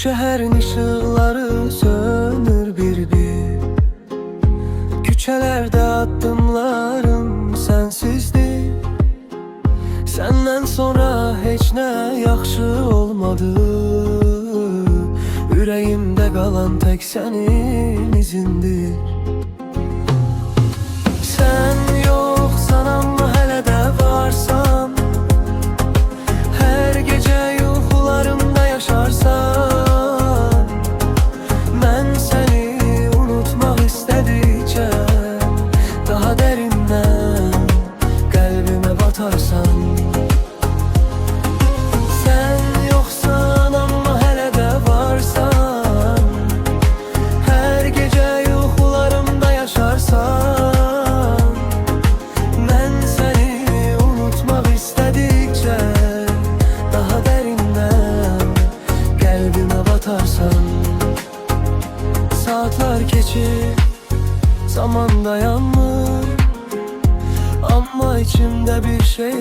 şehrin ışıkları sönür bir bir. Küçelerde addımlarım sensizdir. Senden sonra hiç ne yaxşı olmadı. Yüreğimde kalan tek senin izindir. Sen yoksan ama hele de varsan, her gece yuxularımda yaşarsan, ben seni unutmak istedikçe daha derinden kalbime batarsan. Sen yoksan ama hele de varsan, her gece yuxularımda yaşarsan, ben seni unutmak istedikçe daha derinden kalbime batarsan. Saatler geçir, zaman dayanmır, ama içimde bir şey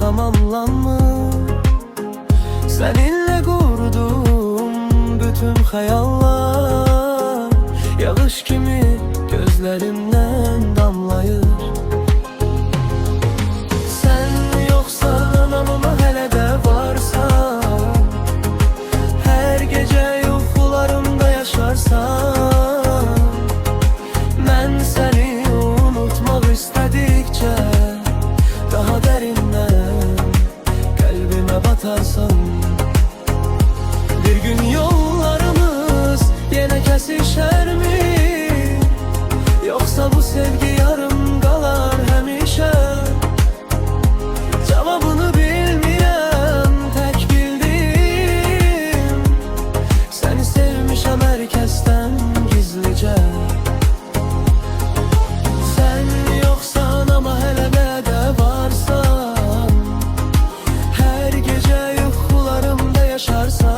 tamamlanmır. Seninle kurdum bütün hayallar, yağış gibi gözlerimden damlayır. Sen yoksan ama hele de varsan, her gece yuxularımda yaşarsan, ben seni unutmak istedikçe daha derinden kalbime batarsan. Bir gün yollarımız yine kesişer mi? Yoksa bu sevgi yarım kalar hemişe? Cevabını bilmeyen tek bildiğim, seni sevmişem herkesten gizlice. Sen yoksan ama hele de varsan, her gece yuxularımda yaşarsan,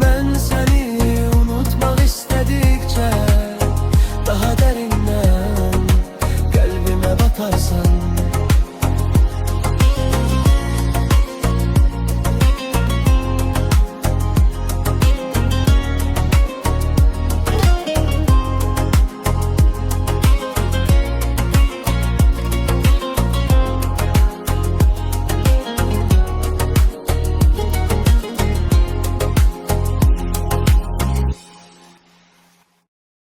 ben seni unutmak istedikçe daha derinden kalbime batarsan.